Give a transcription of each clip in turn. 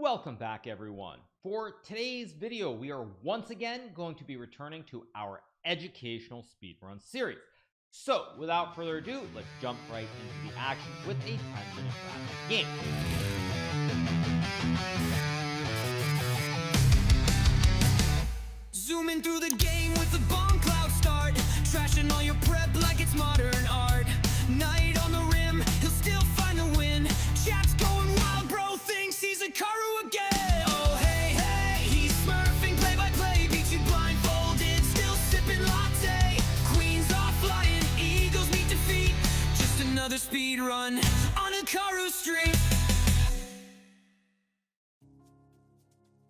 Welcome back everyone. For today's video we are once again going to be returning to our educational speedrun series. So without further ado, let's jump right into the action with a 10-minute wrap-up game. Zooming through the game with the bomb cloud start, trashing all your prep like it's modern art. Knight on the rim, he'll still find the win. Chat's going wild, bro thinks he's Hikaru again. Oh hey, hey, he's smurfing play-by-play, beats you blindfolded, still sipping latte. Queens are flying, eagles meet defeat, just another speed run on Hikaru Street.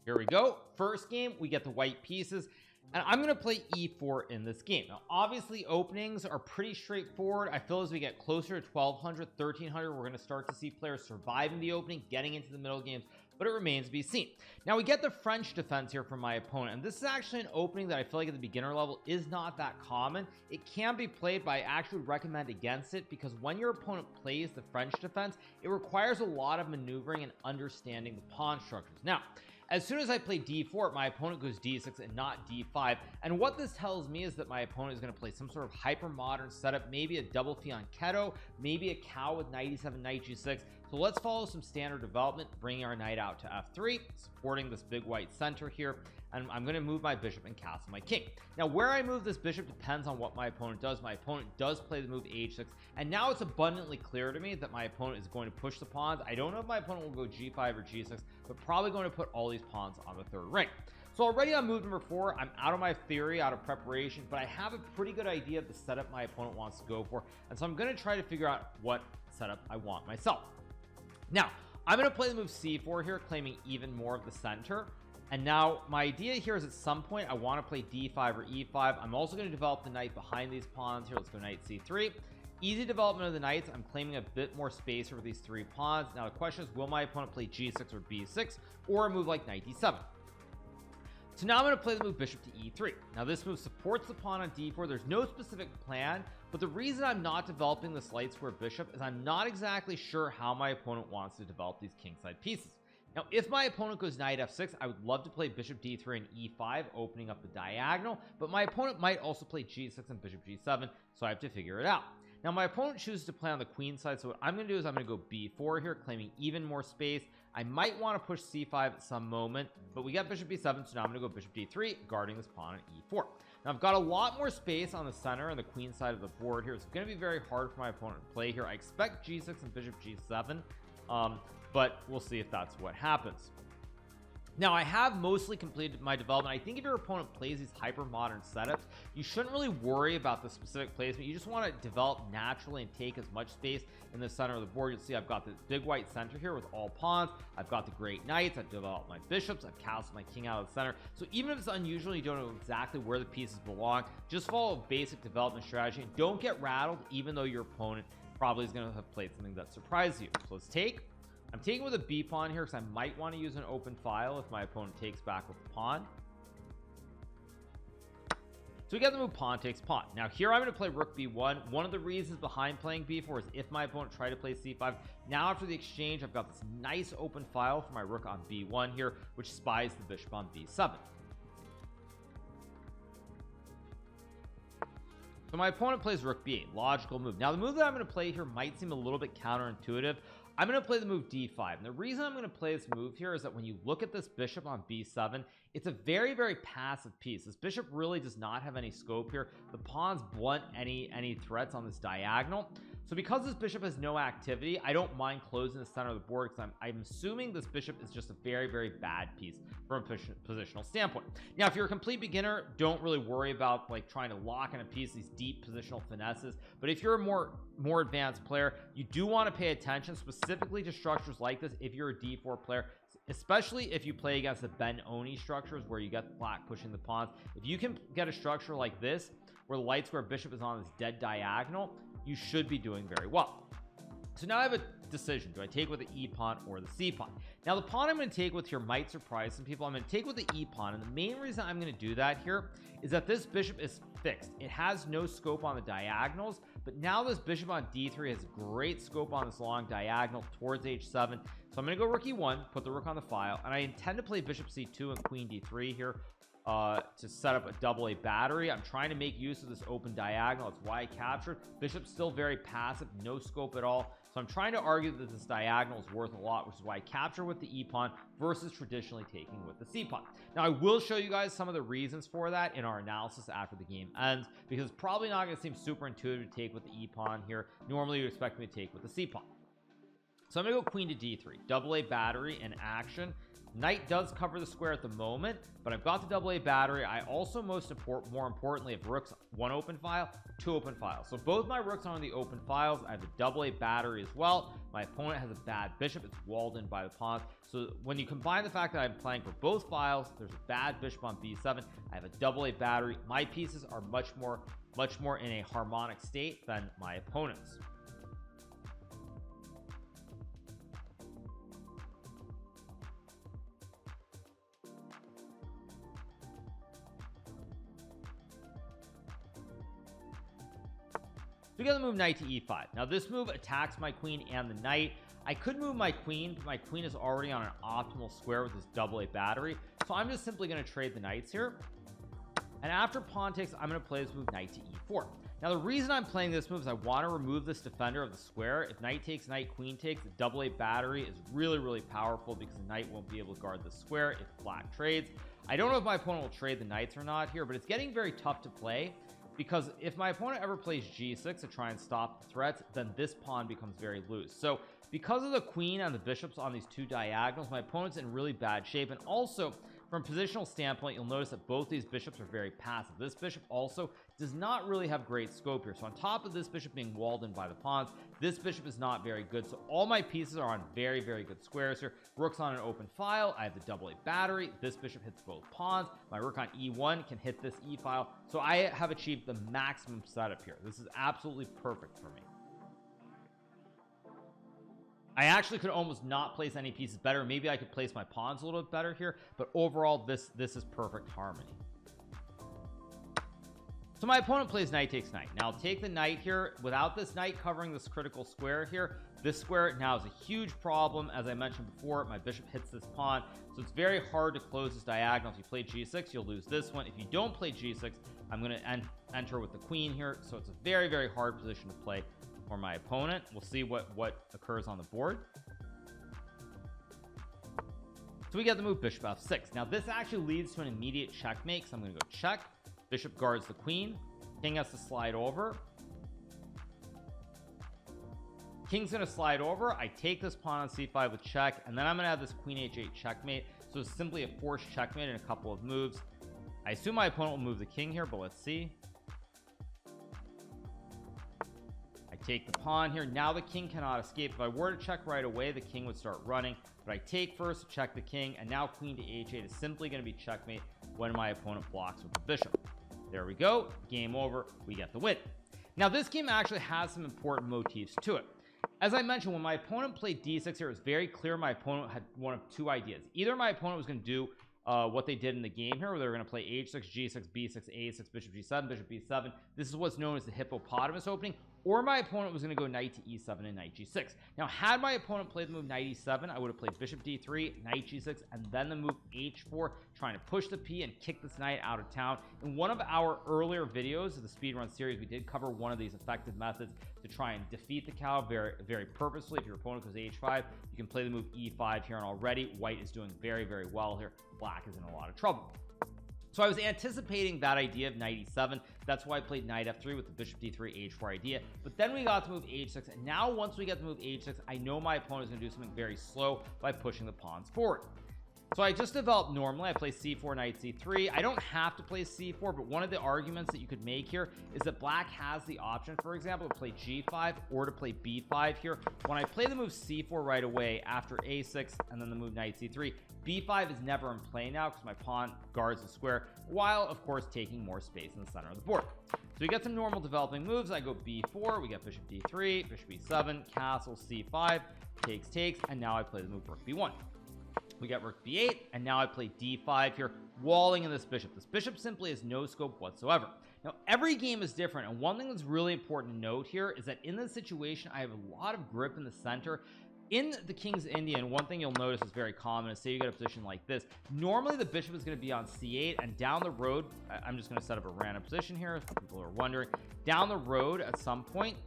Here we go. First game, we get the white pieces, and I'm going to play e4 in this game. Now, obviously, openings are pretty straightforward. I feel as we get closer to 1200, 1300, we're going to start to see players surviving the opening, getting into the middle games, but it remains to be seen. Now, we get the French defense here from my opponent, and this is actually an opening that I feel like at the beginner level is not that common. It can be played, but I actually would recommend against it because when your opponent plays the French defense, it requires a lot of maneuvering and understanding the pawn structures. Now, as soon as I play d4, my opponent goes d6 and not d5, and what this tells me is that my opponent is going to play some sort of hyper modern setup, maybe a double fianchetto, maybe a cow with knight e7, knight g6. So let's follow some standard development, bringing our knight out to f3, supporting this big white center here, and I'm going to move my bishop and castle my king. Now where I move this bishop depends on what my opponent does. My opponent does play the move h6, and now it's abundantly clear to me that my opponent is going to push the pawns. I don't know if my opponent will go g5 or g6, but probably going to put all these pawns on the third rank. So already on move number 4, I'm out of my theory, out of preparation, but I have a pretty good idea of the setup my opponent wants to go for, and so I'm going to try to figure out what setup I want myself. Now I'm going to play the move c4 here, claiming even more of the center. And now my idea here is at some point I want to play d5 or e5. I'm also going to develop the knight behind these pawns here. Let's go knight c3. Easy development of the knights. I'm claiming a bit more space over these 3 pawns. Now the question is, will my opponent play g6 or b6, or a move like knight d7? So now I'm going to play the move bishop to e3. Now this move supports the pawn on d4. There's no specific plan, but the reason I'm not developing this light square bishop is I'm not exactly sure how my opponent wants to develop these kingside pieces. Now if my opponent goes knight f6, I would love to play bishop d3 and e5, opening up the diagonal, but my opponent might also play g6 and bishop g7, so I have to figure it out. Now my opponent chooses to play on the queen side, so what I'm going to do is I'm going to go b4 here, claiming even more space. I might want to push c5 at some moment, but we got bishop b7, so now I'm going to go bishop d3, guarding this pawn at e4. Now I've got a lot more space on the center and the queen side of the board here. It's going to be very hard for my opponent to play here. I expect g6 and bishop g7, but we'll see if that's what happens. Now I have mostly completed my development. I think if your opponent plays these hyper modern setups, you shouldn't really worry about the specific placement. You just want to develop naturally and take as much space in the center of the board. You'll see I've got this big white center here with all pawns. I've got the great knights. I've developed my bishops. I've castled my king out of the center. So even if it's unusual, you don't know exactly where the pieces belong, just follow a basic development strategy and don't get rattled, even though your opponent probably is going to have played something that surprised you. So let's take. I'm taking with a b pawn here because I might want to use an open file if my opponent takes back with the pawn. So we got the move pawn takes pawn. Now here I'm going to play rook b1. One of the reasons behind playing b4 is if my opponent tried to play c5. Now after the exchange, I've got this nice open file for my rook on b1 here, which spies the bishop on b7. So my opponent plays rook b8, logical move. Now the move that I'm going to play here might seem a little bit counterintuitive. I'm going to play the move d5, and the reason I'm going to play this move here is that when you look at this bishop on b7, it's a very passive piece. This bishop really does not have any scope here. The pawns blunt any threats on this diagonal. So because this bishop has no activity, I don't mind closing the center of the board because I'm assuming this bishop is just a very bad piece from a positional standpoint. Now if you're a complete beginner, don't really worry about like trying to lock in a piece, these deep positional finesses. But if you're a more advanced player, you do want to pay attention specifically to structures like this if you're a d4 player, especially if you play against the Ben-Oni structures where you get black pushing the pawns. If you can get a structure like this where the light square bishop is on this dead diagonal, you should be doing very well. So now I have a decision. Do I take with the e pawn or the c pawn? Now the pawn I'm going to take with here might surprise some people. I'm going to take with the e pawn, and the main reason I'm going to do that here is that this bishop is fixed. It has no scope on the diagonals, but now this bishop on d3 has great scope on this long diagonal towards h7. So I'm gonna go rook e1, put the rook on the file, and I intend to play bishop c2 and queen d3 here to set up a double A battery. I'm trying to make use of this open diagonal. That's why I captured. Bishop's still very passive, no scope at all. So I'm trying to argue that this diagonal is worth a lot, which is why I capture with the e pawn versus traditionally taking with the c pawn. Now I will show you guys some of the reasons for that in our analysis after the game ends, because it's probably not going to seem super intuitive to take with the e pawn here. Normally you expect me to take with the c pawn. So I'm gonna go queen to d3, double A battery in action. Knight does cover the square at the moment, but I've got the double A battery. I also more importantly have rooks, one open file, two open files. So both my rooks are on the open files. I have the double A battery as well. My opponent has a bad bishop. It's walled in by the pawns. So when you combine the fact that I'm playing for both files, there's a bad bishop on b7. I have a double A battery. My pieces are much more in a harmonic state than my opponent's. So we got the move knight to e5. Now this move attacks my queen and the knight. I could move my queen, but my queen is already on an optimal square with this double A battery. So I'm just simply going to trade the knights here. And after pawn takes, I'm going to play this move knight to e4. Now the reason I'm playing this move is I want to remove this defender of the square. If knight takes, knight, queen takes, the double A battery is really powerful because the knight won't be able to guard the square if black trades. I don't know if my opponent will trade the knights or not here, but it's getting very tough to play, because if my opponent ever plays g6 to try and stop the threats, then this pawn becomes very loose. So because of the queen and the bishops on these two diagonals, my opponent's in really bad shape. And also from a positional standpoint, you'll notice that both these bishops are very passive. This bishop also does not really have great scope here. So on top of this bishop being walled in by the pawns, this bishop is not very good. So all my pieces are on very good squares here. Rook's on an open file. I have the double A battery. This bishop hits both pawns. My rook on e1 can hit this e file. So I have achieved the maximum setup here. This is absolutely perfect for me. I actually could almost not place any pieces better. Maybe I could place my pawns a little bit better here, but overall this is perfect harmony. So my opponent plays knight takes knight. Now I'll take the knight here. Without this knight covering this critical square here, this square now is a huge problem. As I mentioned before, my bishop hits this pawn, so it's very hard to close this diagonal. If you play g6, you'll lose this one. If you don't play g6, I'm going to enter with the queen here, so it's a very hard position to play for my opponent. We'll see what occurs on the board. So we get the move bishop f6. Now this actually leads to an immediate checkmate, so I'm going to go check. Bishop guards the queen. King has to slide over. King's going to slide over. I take this pawn on c5 with check, and then I'm going to have this queen h8 checkmate. So it's simply a forced checkmate in a couple of moves. I assume my opponent will move the king here, but let's see. I take the pawn here. Now the king cannot escape. If I were to check right away, the king would start running, but I take first to check the king, and now queen to h8 is simply going to be checkmate when my opponent blocks with the bishop. There we go. Game over. We get the win. Now this game actually has some important motifs to it. As I mentioned, when my opponent played d6 here, it was very clear my opponent had one of two ideas. Either my opponent was going to do what they did in the game here, where they were going to play h6, g6, b6, a6, bishop g7, bishop b7. This is what's known as the hippopotamus opening. Or my opponent was going to go knight to e7 and knight g6. Now had my opponent played the move knight e7, I would have played bishop d3, knight g6, and then the move h4, trying to push the p and kick this knight out of town. In one of our earlier videos of the speedrun series, we did cover one of these effective methods to try and defeat the cow very purposely. If your opponent goes h5, you can play the move e5 here, and already white is doing very well here. Black is in a lot of trouble. So I was anticipating that idea of knight e7. That's why I played knight f3 with the bishop d3 h4 idea. But then we got to move h6, and now once we get to move h6, I know my opponent is going to do something very slow by pushing the pawns forward. So I just developed normally. I play c4, knight c3. I don't have to play c4, but one of the arguments that you could make here is that black has the option, for example, to play g5 or to play b5 here. When I play the move c4 right away after a6 and then the move knight c3, b5 is never in play now because my pawn guards the square, while of course taking more space in the center of the board. So we get some normal developing moves. I go b4, we get bishop d3, bishop b7, castle c5, takes, and now I play the move rook b1. We get rook b8, and now I play d5 here, walling in this bishop. This bishop simply has no scope whatsoever. Now every game is different, and one thing that's really important to note here is that in this situation I have a lot of grip in the center. In the King's Indian, one thing you'll notice is very common is, say you get a position like this, normally the bishop is going to be on c8, and down the road, I'm just going to set up a random position here if people are wondering, down the road at some point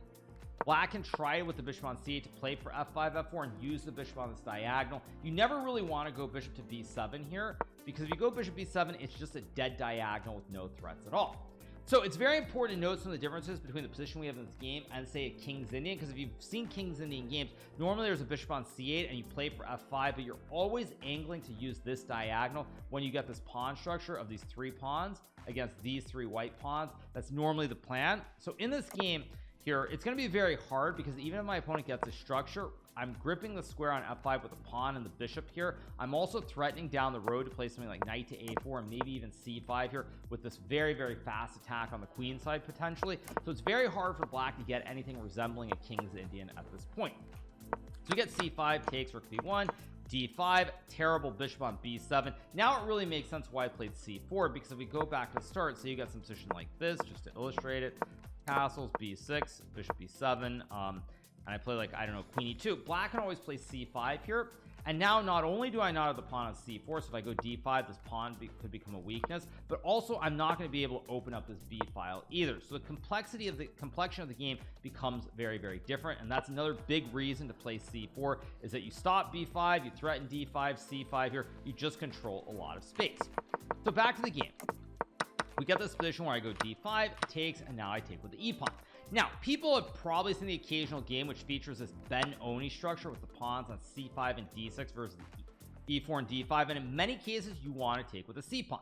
black can try with the bishop on c8 to play for f5 f4 and use the bishop on this diagonal. You never really want to go bishop to b7 here, because if you go bishop b7 it's just a dead diagonal with no threats at all. So it's very important to note some of the differences between the position we have in this game and, say, a King's Indian, because if you've seen King's Indian games, normally there's a bishop on c8 and you play for f5, but you're always angling to use this diagonal when you get this pawn structure of these 3 pawns against these 3 white pawns. That's normally the plan. So in this game here, it's going to be very hard, because even if my opponent gets a structure, I'm gripping the square on f5 with the pawn and the bishop here. I'm also threatening down the road to play something like knight to a4 and maybe even c5 here with this very, very fast attack on the queen side potentially. So it's very hard for black to get anything resembling a King's Indian at this point. So we get c5 takes rook b1, d5, terrible bishop on b7. Now it really makes sense why I played c4, because if we go back to the start, so you got some position like this, just to illustrate it, castles, b6, bishop b7, and I play, like, I don't know, queen e2. Black can always play c5 here, and now not only do I not have the pawn on c4, so if I go d5 this pawn could become a weakness, but also I'm not going to be able to open up this b file either. So the complexion of the game becomes very, very different, and that's another big reason to play c4, is that you stop b5, you threaten d5, c5 here, you just control a lot of space. So back to the game, we get this position where I go d5 takes, and now I take with the e pawn. Now, people have probably seen the occasional game which features this Ben-Oni structure with the pawns on c5 and d6 versus e4 and d5, and in many cases you want to take with the c pawn.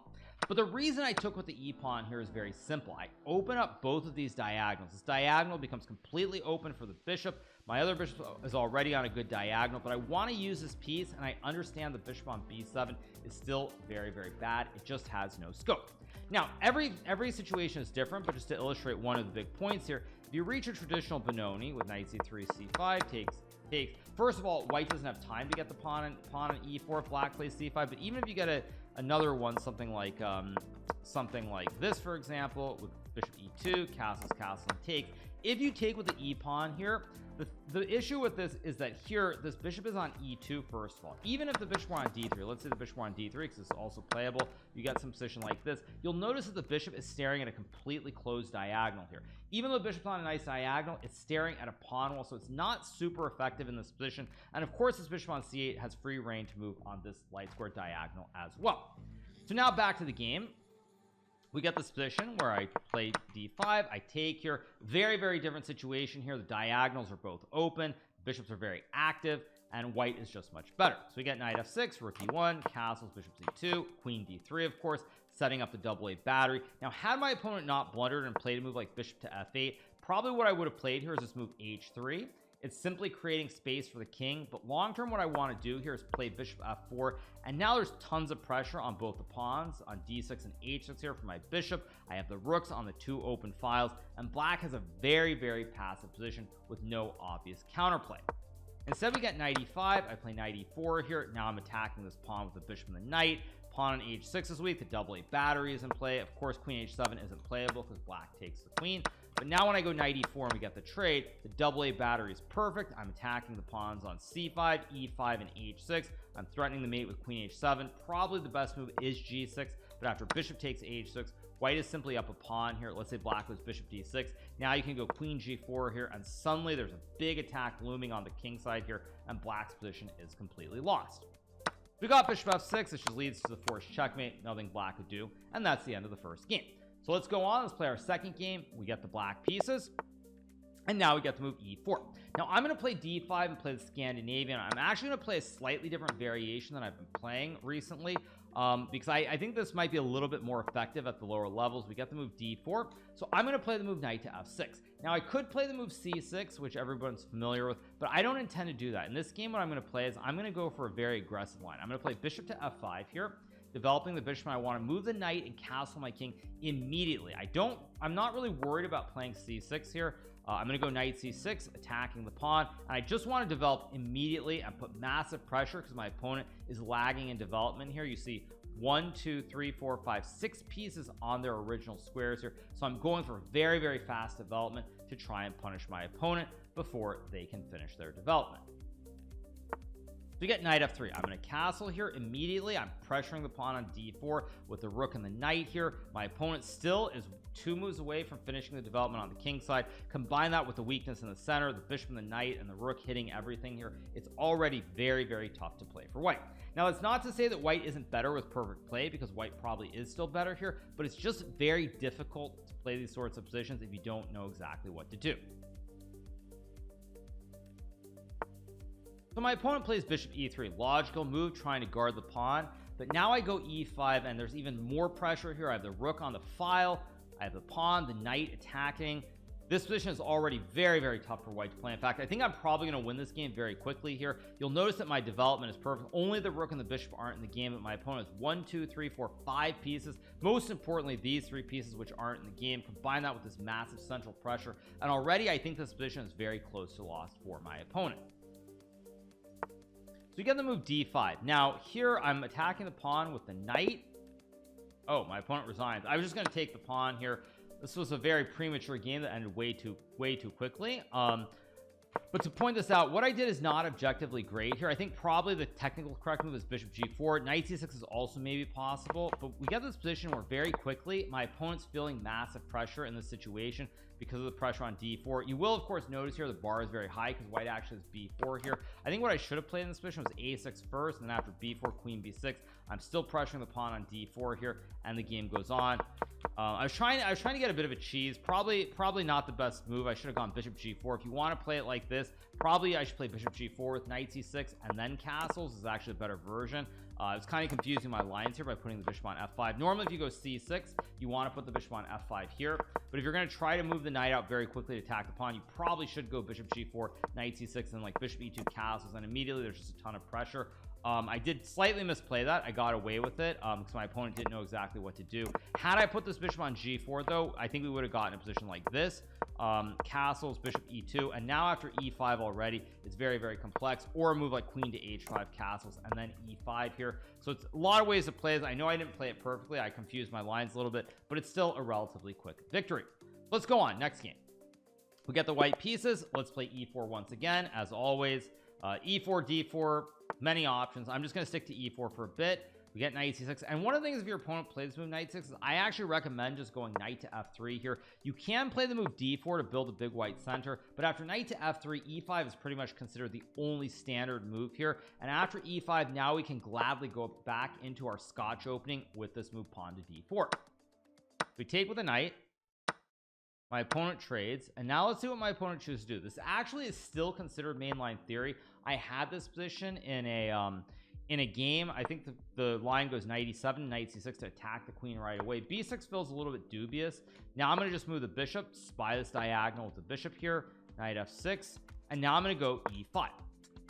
But the reason I took with the e pawn here is very simple. I open up both of these diagonals. This diagonal becomes completely open for the bishop. My other bishop is already on a good diagonal, but I want to use this piece, and I understand the bishop on b7 is still very, very bad. It just has no scope. Now, every situation is different, but just to illustrate one of the big points here, if you reach a traditional Benoni with knight c3, c5, takes, first of all, white doesn't have time to get the pawn on e4 if black plays c5, but even if you get another one, something like this, for example, with bishop e2, castles, and takes, if you take with the e pawn here, the issue with this is that here this bishop is on e2 first of all. Even if the bishop were on d3, let's say the bishop were on d3 because it's also playable, you get some position like this, you'll notice that the bishop is staring at a completely closed diagonal here. Even though the bishop's on a nice diagonal, it's staring at a pawn wall, so it's not super effective in this position. And of course this bishop on c8 has free reign to move on this light square diagonal as well. So now back to the game, we get this position where I play d5, I take here. Very, very different situation here. The diagonals are both open, bishops are very active, and white is just much better. So we get knight f6, rook e1, castles, bishop c2, queen d3, of course, setting up the double A battery. Now, had my opponent not blundered and played a move like bishop to f8, probably what I would have played here is this move h3. It's simply creating space for the king, but long term what I want to do here is play bishop f4, and now there's tons of pressure on both the pawns on d6 and h6 here for my bishop. I have the rooks on the 2 open files, and black has a very, very passive position with no obvious counterplay. Instead we get knight e5, I play knight e4 here. Now I'm attacking this pawn with the bishop and the knight. Pawn on h6 is weak, the double A battery is in play. Of course queen h7 isn't playable because black takes the queen. But now when I go knight e4 and we get the trade, the double A battery is perfect. I'm attacking the pawns on c5, e5, and h6. I'm threatening the mate with queen h7. Probably the best move is g6, but after bishop takes h6, white is simply up a pawn here. Let's say black was bishop d6. Now you can go queen g4 here, and suddenly there's a big attack looming on the king side here, and black's position is completely lost. We got bishop f6, which leads to the forced checkmate, nothing black could do, and that's the end of the first game. So let's go on, let's play our second game. We get the black pieces, and now we get to move e4. Now I'm going to play d5 and play the Scandinavian. I'm actually going to play a slightly different variation than I've been playing recently, because I think this might be a little bit more effective at the lower levels. We get the move d4, so I'm going to play the move knight to f6. Now I could play the move c6, which everyone's familiar with, but I don't intend to do that. In this game, what I'm going to play is I'm going to go for a very aggressive line. I'm going to play bishop to f5 here, developing the bishop, and I want to move the knight and castle my king immediately. I'm not really worried about playing c6 here. I'm going to go knight c6, attacking the pawn, and I just want to develop immediately and put massive pressure because my opponent is lagging in development here. You see 1 2 3 4 5 6 pieces on their original squares here, so I'm going for very, very fast development to try and punish my opponent before they can finish their development. So we get knight f3. I'm going to castle here immediately. I'm pressuring the pawn on d4 with the rook and the knight here. My opponent still is 2 moves away from finishing the development on the king side. Combine that with the weakness in the center, the bishop and the knight and the rook hitting everything here. It's already very, very tough to play for white. Now, it's not to say that white isn't better with perfect play, because white probably is still better here, but it's just very difficult to play these sorts of positions if you don't know exactly what to do. So my opponent plays bishop e3, logical move, trying to guard the pawn, but now I go e5 and there's even more pressure here. I have the rook on the file, I have the pawn, the knight attacking. This position is already very, very tough for white to play. In fact, I think I'm probably going to win this game very quickly here. You'll notice that my development is perfect. Only the rook and the bishop aren't in the game, but my opponent has 1 2 3 4 5 pieces. Most importantly, these 3 pieces which aren't in the game. Combine that with this massive central pressure, and already I think this position is very close to loss for my opponent. So you get the move d5. Now here I'm attacking the pawn with the knight. Oh, my opponent resigns. I was just going to take the pawn here. This was a very premature game that ended way too quickly. But to point this out, what I did is not objectively great here. I think probably the technical correct move is bishop g4. Knight c6 is also maybe possible, but we get this position where very quickly my opponent's feeling massive pressure in this situation because of the pressure on d4. You will of course notice here the bar is very high because white actually has b4 here. I think what I should have played in this position was a6 first, and then after b4, queen b6. I'm still pressuring the pawn on d4 here, and the game goes on. I was trying to get a bit of a cheese. Probably not the best move. I should have gone bishop g4. If you want to play it like this, probably I should play bishop g4 with knight c6 and then castles is actually a better version. It's kind of confusing my lines here by putting the bishop on f5. Normally if you go c6, you want to put the bishop on f5 here, but if you're going to try to move the knight out very quickly to attack the pawn, you probably should go bishop g4, knight c6, and like bishop e2 castles, and immediately there's just a ton of pressure. I did slightly misplay that. I got away with it because my opponent didn't know exactly what to do. Had I put this bishop on g4 though, I think we would have gotten a position like this. Castles, bishop e2, and now after e5 already, it's very, very complex. Or a move like queen to h5, castles, and then e5 here. So it's a lot of ways to play this. I know I didn't play it perfectly. I confused my lines a little bit, but it's still a relatively quick victory. Let's go on. Next game. We get the white pieces. Let's play e4 once again, as always. E4, d4, many options. I'm just going to stick to e4 for a bit. We get knight c6, and one of the things if your opponent plays this move knight 6 is I actually recommend just going knight to f3 here. You can play the move d4 to build a big white center, but after knight to f3, e5 is pretty much considered the only standard move here, and after e5 now we can gladly go back into our scotch opening with this move pawn to d4. We take with a knight. My opponent trades, and now let's see what my opponent chooses to do. This actually is still considered mainline theory. I had this position in a game. I think the line goes knight e7, knight c6 to attack the queen right away. b6 feels a little bit dubious. Now I'm going to just move the bishop, spy this diagonal with the bishop here, knight f6, and now I'm going to go e5.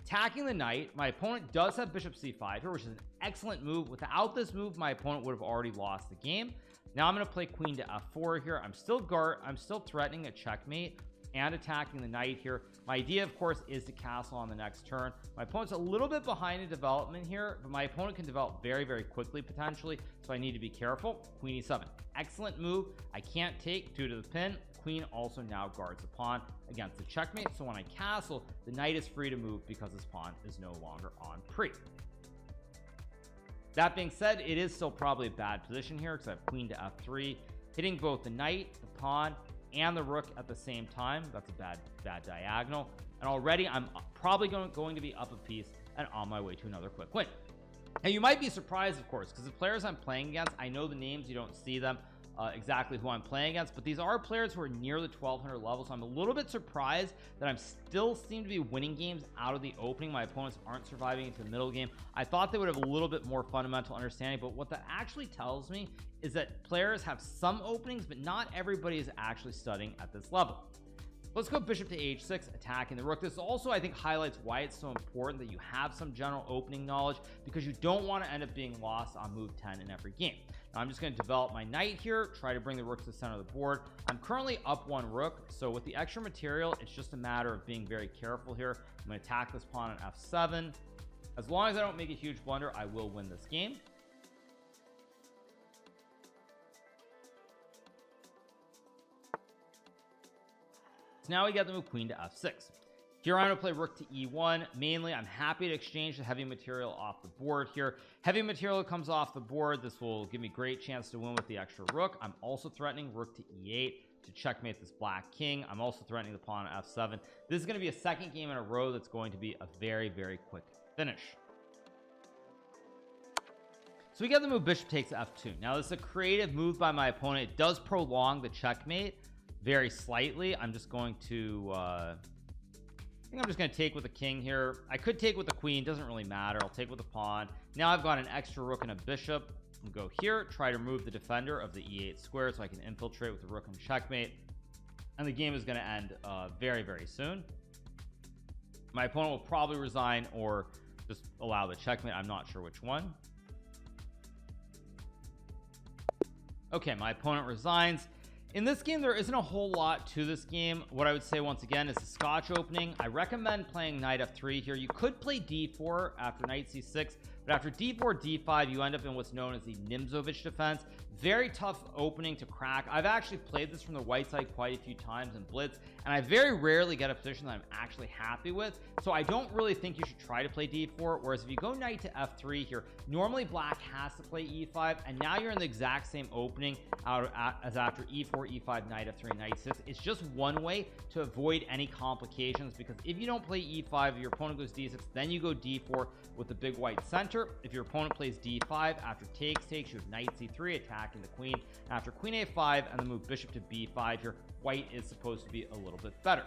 Attacking the knight, my opponent does have bishop c5 here, which is an excellent move. Without this move, my opponent would have already lost the game. Now I'm going to play queen to f4 here. I'm still threatening a checkmate and attacking the knight here. My idea of course is to castle on the next turn. My opponent's a little bit behind in development here, but my opponent can develop very, very quickly potentially, so I need to be careful. Queen e7, excellent move. I can't take due to the pin. Queen also now guards the pawn against the checkmate, so when I castle, the knight is free to move because this pawn is no longer on pre. That being said, it is still probably a bad position here because I have queen to f3, hitting both the knight, the pawn, and the rook at the same time. That's a bad diagonal, and already I'm probably going to be up a piece and on my way to another quick win. Now you might be surprised of course because the players I'm playing against, I know the names, you don't see them exactly who I'm playing against, but these are players who are near the 1200 level, so I'm a little bit surprised that I'm still seem to be winning games out of the opening. My opponents aren't surviving into the middle game. I thought they would have a little bit more fundamental understanding, but what that actually tells me is that players have some openings, but not everybody is actually studying at this level. Let's go bishop to h6, attacking the rook. This also I think highlights why it's so important that you have some general opening knowledge, because you don't want to end up being lost on move 10 in every game. Now I'm just going to develop my knight here, try to bring the rook to the center of the board. I'm currently up one rook, so with the extra material it's just a matter of being very careful here. I'm going to attack this pawn on f7. As long as I don't make a huge blunder, I will win this game. So now we get the move queen to f6. Here I'm going to play rook to e1. Mainly, I'm happy to exchange the heavy material off the board here. Heavy material comes off the board. This will give me great chance to win with the extra rook. I'm also threatening rook to e8 to checkmate this black king. I'm also threatening the pawn on f7. This is going to be a second game in a row that's going to be a very, very quick finish. So we get the move bishop takes f2. Now this is a creative move by my opponent. It does prolong the checkmate very slightly. I'm just going to I think I'm just going to take with the king here. I could take with the queen, doesn't really matter. I'll take with the pawn. Now I've got an extra rook and a bishop. I'll go here, try to remove the defender of the e8 square so I can infiltrate with the rook and checkmate, and the game is going to end very, very soon. My opponent will probably resign or just allow the checkmate. I'm not sure which one. Okay, my opponent resigns. In this game, there isn't a whole lot to this game. What I would say once again is the Scotch opening. I recommend playing knight f3 here. You could play d4 after knight c6, but after d4 d5 you end up in what's known as the Nimzovich defense. Very tough opening to crack. I've actually played this from the white side quite a few times in blitz, and I very rarely get a position that I'm actually happy with, so I don't really think you should try to play d4. Whereas if you go knight to f3 here, normally black has to play e5, and now you're in the exact same opening as after e4 e5 knight f3 knight 6. It's just one way to avoid any complications, because if you don't play e5, your opponent goes d6, then you go d4 with the big white center. If your opponent plays d5 after takes you have knight c3 attacking the queen. After queen a5 and the move bishop to b5 here, white is supposed to be a little bit better.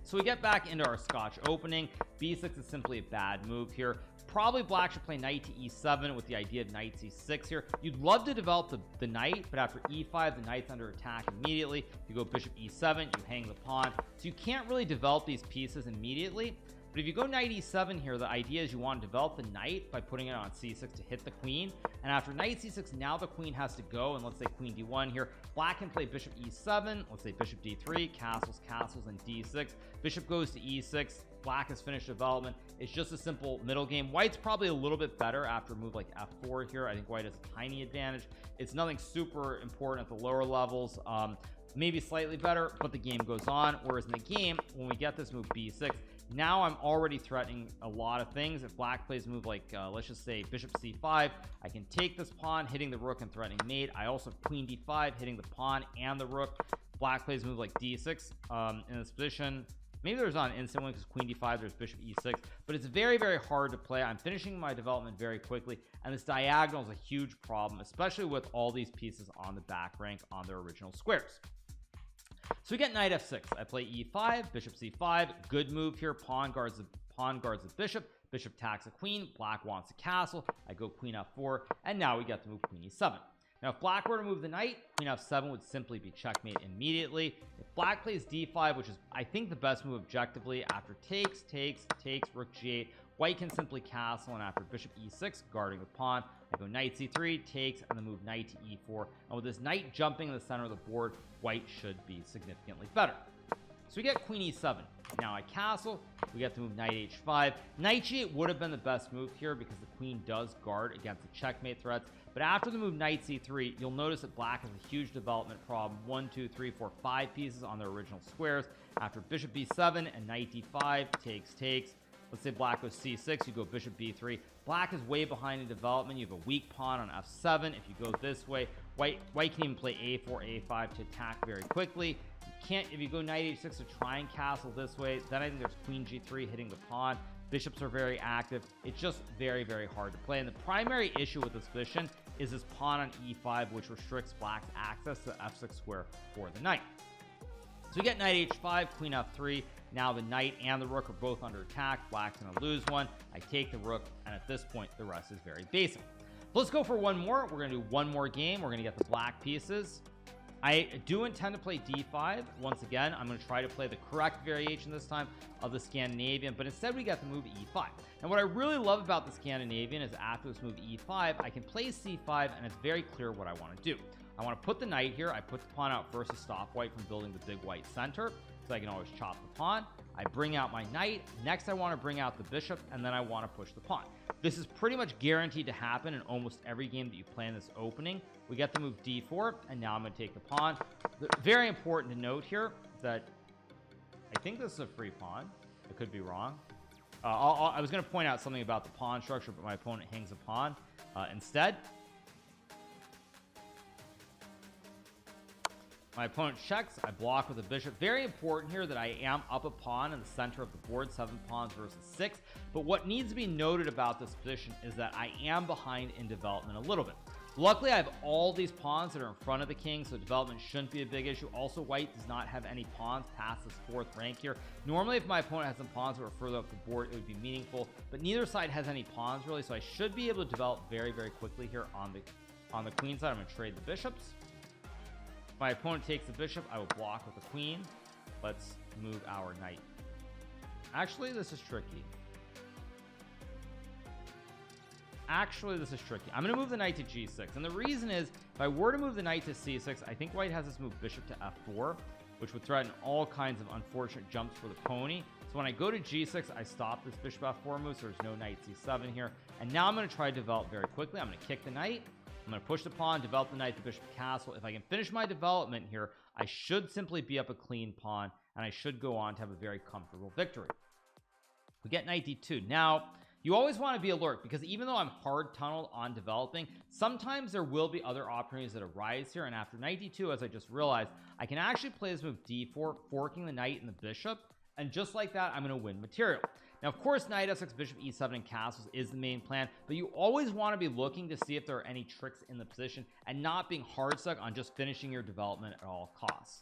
So we get back into our Scotch opening. b6 is simply a bad move here. Probably black should play knight to e7 with the idea of knight c6 here. You'd love to develop the knight, but after e5 the knight's under attack immediately. If you go bishop e7, you hang the pawn, so you can't really develop these pieces immediately. But if you go knight e7 here, the idea is you want to develop the knight by putting it on c6 to hit the queen, and after knight c6 now the queen has to go, and let's say queen d1 here, black can play bishop e7, let's say bishop d3, castles, and d6. Bishop goes to e6. Black has finished development. It's just a simple middle game. White's probably a little bit better after a move like f4 here. I think white has a tiny advantage. It's nothing super important at the lower levels, maybe slightly better, but the game goes on. Whereas in the game, when we get this move b6, now I'm already threatening a lot of things. If black plays a move like let's just say bishop c5, I can take this pawn, hitting the rook and threatening mate. I also have queen d5, hitting the pawn and the rook. Black plays a move like d6 in this position. Maybe there's not an instant win because queen d5, there's bishop e6, but it's very, very hard to play. I'm finishing my development very quickly, and this diagonal is a huge problem, especially with all these pieces on the back rank on their original squares. So we get knight f6. I play e5, bishop c5. Good move here. Pawn guards the bishop. Bishop attacks a queen. Black wants a castle. I go queen f4, and now we get to move queen e7. Now if black were to move the knight, queen f7 would simply be checkmate immediately. If black plays d5, which is I think the best move objectively, after takes, rook g8, white can simply castle, and after bishop e6 guarding the pawn, I go knight c3, takes, and then move knight to e4. And with this knight jumping in the center of the board, white should be significantly better. So we get queen e7. Now I castle. We get to move knight h5. Knight g8 would have been the best move here because the queen does guard against the checkmate threats. But after the move knight c3, you'll notice that black has a huge development problem. 1 2 3 4 5 pieces on their original squares. After bishop b7 and knight d5, takes. Let's say black goes c6, you go bishop b3. Black is way behind in development. You have a weak pawn on f7. If you go this way, white can even play a4 a5 to attack very quickly. You can't, if you go knight h6 to try and castle this way, then I think there's queen g3 hitting the pawn. Bishops are very active. It's just very, very hard to play, and the primary issue with this position is this pawn on e5, which restricts black's access to the f6 square for the knight. So we get knight h5, queen f3. Now the knight and the rook are both under attack. Black's gonna lose one. I take the rook, and at this point the rest is very basic. Let's go for one more. We're gonna do one more game. We're gonna get the black pieces. I do intend to play d5. Once again, I'm going to try to play the correct variation this time of the Scandinavian, but instead we got the move e5. And what I really love about the Scandinavian is after this move e5, I can play c5, and it's very clear what I want to do. I want to put the knight here. I put the pawn out first to stop white from building the big white center, so I can always chop the pawn. I bring out my knight. Next, I want to bring out the bishop, and then I want to push the pawn. This is pretty much guaranteed to happen in almost every game that you play in this opening. We get the move d4, and now I'm going to take the pawn. Very important to note here that think this is a free pawn. I could be wrong. I was going to point out something about the pawn structure, but my opponent hangs a pawn instead. My opponent checks. I block with a bishop. Very important here that I am up a pawn in the center of the board, 7 pawns versus 6. But what needs to be noted about this position is that I am behind in development a little bit. Luckily, I have all these pawns that are in front of the king, so development shouldn't be a big issue. Also, white does not have any pawns past this 4th rank here. Normally, if my opponent has some pawns that were further up the board, it would be meaningful, but neither side has any pawns really, so I should be able to develop very, very quickly here on the queen side. I'm going to trade the bishops. If my opponent takes the bishop, I will block with the queen. Let's move our knight. Actually, this is tricky. This is tricky. I'm going to move the knight to g6. And the reason is, if I were to move the knight to c6, I think white has this move bishop to f4, which would threaten all kinds of unfortunate jumps for the pony. So when I go to g6, I stop this bishop f4 move, so there's no knight c7 here. And now I'm going to try to develop very quickly. I'm going to kick the knight. I'm going to push the pawn, develop the knight, the bishop castle. If I can finish my development here, I should simply be up a clean pawn, and I should go on to have a very comfortable victory. We get knight d2. Now, you always want to be alert, because even though I'm hard tunneled on developing, sometimes there will be other opportunities that arise here. And after knight d2, as I just realized, I can actually play this move d4, forking the knight and the bishop, and just like that, I'm going to win material. Now, of course, knight f6, bishop e7, and castles is the main plan, but you always want to be looking to see if there are any tricks in the position and not being hard stuck on just finishing your development at all costs.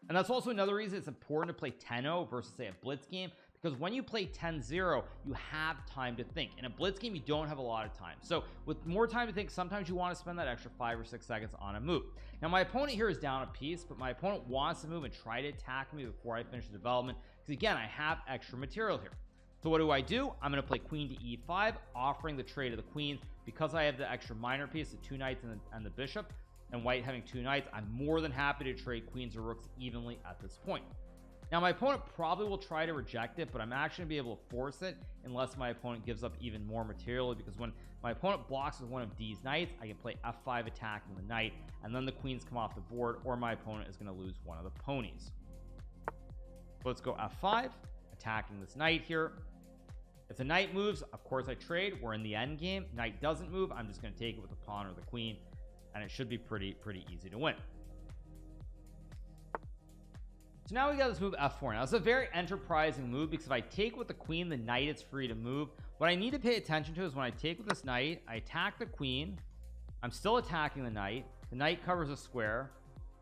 And that's also another reason it's important to play 10-0 versus, say, a blitz game, because when you play 10-0, you have time to think. In a blitz game, you don't have a lot of time. So with more time to think, sometimes you want to spend that extra 5 or 6 seconds on a move. Now, my opponent here is down a piece, but my opponent wants to move and try to attack me before I finish the development, because again, I have extra material here. So what do? I'm going to play queen to e5, offering the trade of the queen. Because I have the extra minor piece, the 2 knights and the bishop, and white having 2 knights, I'm more than happy to trade queens or rooks evenly at this point. Now, my opponent probably will try to reject it, but I'm actually going to be able to force it unless my opponent gives up even more material, because when my opponent blocks with one of D's knights, I can play f5 attacking the knight, and then the queens come off the board, or my opponent is going to lose one of the ponies. So let's go f5, attacking this knight here. If the knight moves, of course I trade. We're in the end game. Knight doesn't move, I'm just going to take it with the pawn or the queen, and it should be pretty easy to win. So now we got this move f4. Now it's a very enterprising move, because if I take with the queen, the knight is free to move. What I need to pay attention to is when I take with this knight, I attack the queen, I'm still attacking the knight covers a square,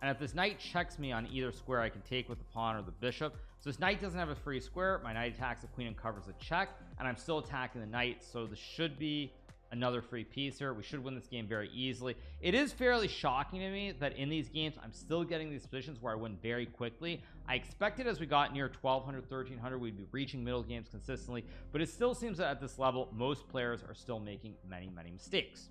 and if this knight checks me on either square, I can take with the pawn or the bishop. So this knight doesn't have a free square, my knight attacks the queen and covers a check, and I'm still attacking the knight, so this should be another free piece here. We should win this game very easily. It is fairly shocking to me that in these games I'm still getting these positions where I win very quickly. I expected as we got near 1200 1300 we'd be reaching middle games consistently, but it still seems that at this level most players are still making many mistakes.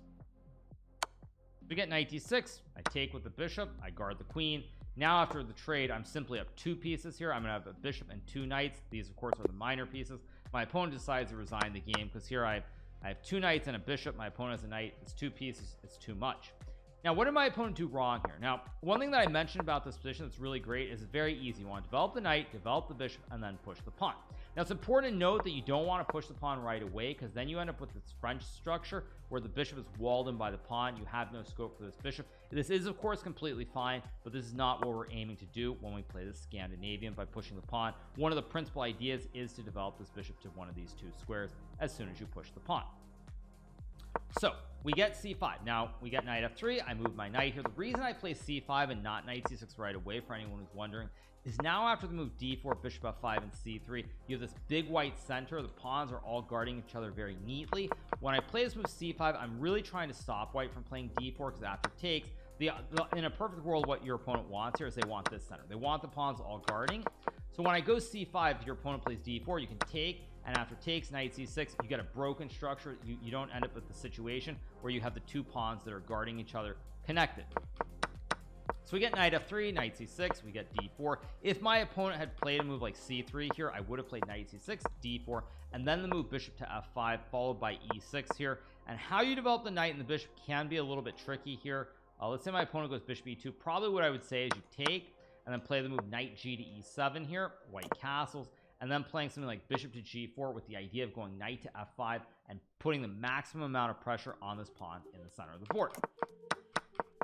We get knight d6, I take with the bishop, I guard the queen. Now after the trade, I'm simply up 2 pieces here. I'm gonna have a bishop and 2 knights. These of course are the minor pieces. My opponent decides to resign the game, because here I have 2 knights and a bishop. My opponent has a knight. It's 2 pieces. It's too much. Now, what did my opponent do wrong here? Now, one thing that I mentioned about this position that's really great is it's very easy. You want to develop the knight, develop the bishop, and then push the pawn. Now, it's important to note that you don't want to push the pawn right away, because then you end up with this French structure where the bishop is walled in by the pawn. You have no scope for this bishop. This is, of course, completely fine, but this is not what we're aiming to do when we play the Scandinavian by pushing the pawn. One of the principal ideas is to develop this bishop to one of these 2 squares as soon as you push the pawn. So we get c5. Now we get knight f3. I move my knight here. The reason I play c5 and not knight c6 right away, for anyone who's wondering, is now after the move d4, bishop f5, and c3, you have this big white center. The pawns are all guarding each other very neatly. When I play this move c5, I'm really trying to stop white from playing d4, because after takes, in a perfect world, what your opponent wants here is they want this center. They want the pawns all guarding. So when I go c5, if your opponent plays d4, you can take, and after takes, knight c6, you get a broken structure. You don't end up with the situation where you have the 2 pawns that are guarding each other connected. So we get knight f3, knight c6, we get d4. If my opponent had played a move like c3 here, I would have played knight c6, d4, and then the move bishop to f5, followed by e6 here. And how you develop the knight and the bishop can be a little bit tricky here. Let's say my opponent goes bishop e2. Probably what I would say is you take, and then play the move knight G to E7 here, white castles, and then playing something like bishop to G4 with the idea of going knight to F5 and putting the maximum amount of pressure on this pawn in the center of the board.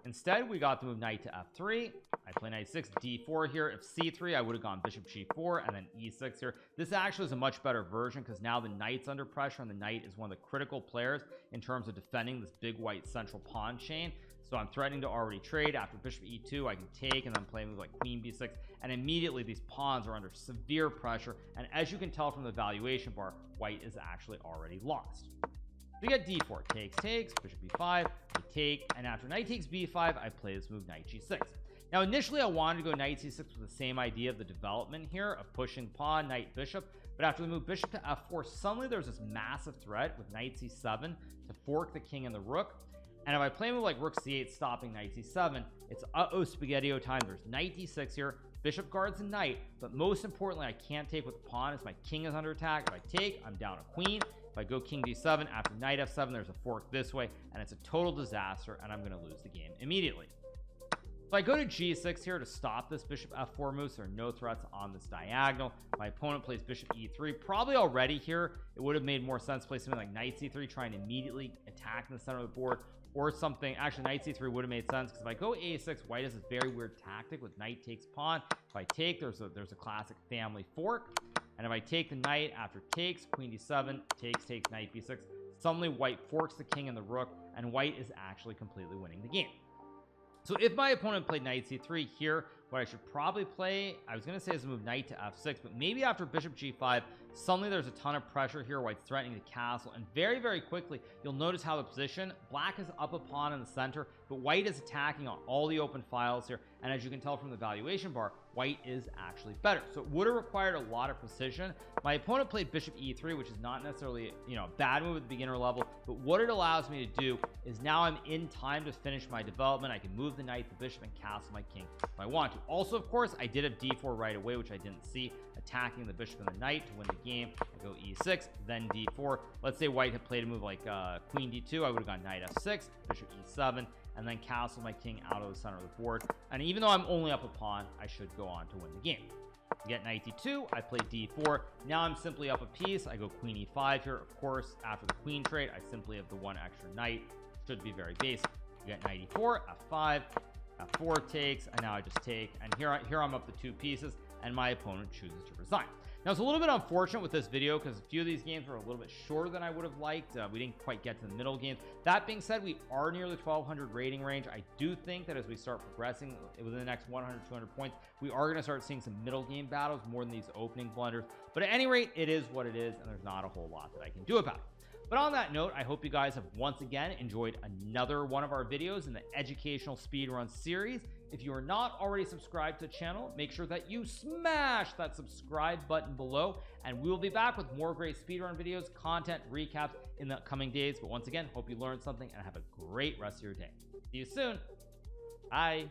Instead, we got the move knight to F3. I play knight 6 D4 here. If C3, I would have gone bishop G4 and then E6 here. This actually is a much better version because now the knight's under pressure, and the knight is one of the critical players in terms of defending this big white central pawn chain. So I'm threatening to already trade. After bishop E2, I can take and then play a move like queen B6, and immediately these pawns are under severe pressure, and as you can tell from the valuation bar, white is actually already lost. We get D4, takes, bishop B5, we take, and after knight takes B5, I play this move knight G6. Now initially I wanted to go knight C6 with the same idea of the development here of pushing pawn, knight, bishop, but after the move bishop to F4, suddenly there's this massive threat with knight C7 to fork the king and the rook. And if I play a move like rook C8 stopping knight C7, it's spaghetti-o time. There's knight D6 here, bishop guards the knight, but most importantly I can't take with the pawn as my king is under attack. If I take, I'm down a queen. If I go king D7 after knight F7, there's a fork this way, and it's a total disaster, and I'm going to lose the game immediately. If I go to G6 here to stop this bishop F4 move, so there are no threats on this diagonal. My opponent plays bishop E3. Probably already here, it would have made more sense to play something like knight C3, trying to immediately attack in the center of the board, or something. Actually, knight C3 would have made sense because if I go A6, white has this very weird tactic with knight takes pawn. If I take, there's a classic family fork, and if I take the knight after takes, queen D7, takes, knight B6, suddenly white forks the king and the rook, and white is actually completely winning the game. So if my opponent played knight C3 here, what I should probably play, I was going to say is a move knight to F6, but maybe after bishop G5, suddenly there's a ton of pressure here. White's threatening the castle, and very, very quickly, you'll notice how the position, black is up a pawn in the center, but white is attacking on all the open files here, and as you can tell from the valuation bar, white is actually better. So it would have required a lot of precision. My opponent played bishop E3, which is not necessarily, a bad move at the beginner level, but what it allows me to do is now I'm in time to finish my development. I can move the knight, the bishop, and castle my king if I want to. Also, of course, I did have D4 right away, which I didn't see, attacking the bishop and the knight to win the game. I go E6, then D4. Let's say white had played a move like queen D2. I would have gone knight F6, bishop E7, and then castle my king out of the center of the board. And even though I'm only up a pawn, I should go on to win the game. Get knight D2, I play D4. Now I'm simply up a piece. I go queen E5 here. Of course, after the queen trade, I simply have the one extra knight. Should be very basic. Get knight E4, F5, F4 takes, and now I just take. And here I'm up the two pieces, and my opponent chooses to resign. Now it's a little bit unfortunate with this video because a few of these games were a little bit shorter than I would have liked. We didn't quite get to the middle games. That being said, we are near the 1200 rating range. I do think that as we start progressing within the next 100, 200 points, we are going to start seeing some middle game battles more than these opening blunders. But at any rate, it is what it is, and there's not a whole lot that I can do about it. But on that note, I hope you guys have once again enjoyed another one of our videos in the educational speedrun series. If you are not already subscribed to the channel, make sure that you smash that subscribe button below, and we will be back with more great speedrun videos, content, recaps in the coming days. But once again, hope you learned something and have a great rest of your day. See you soon. Bye.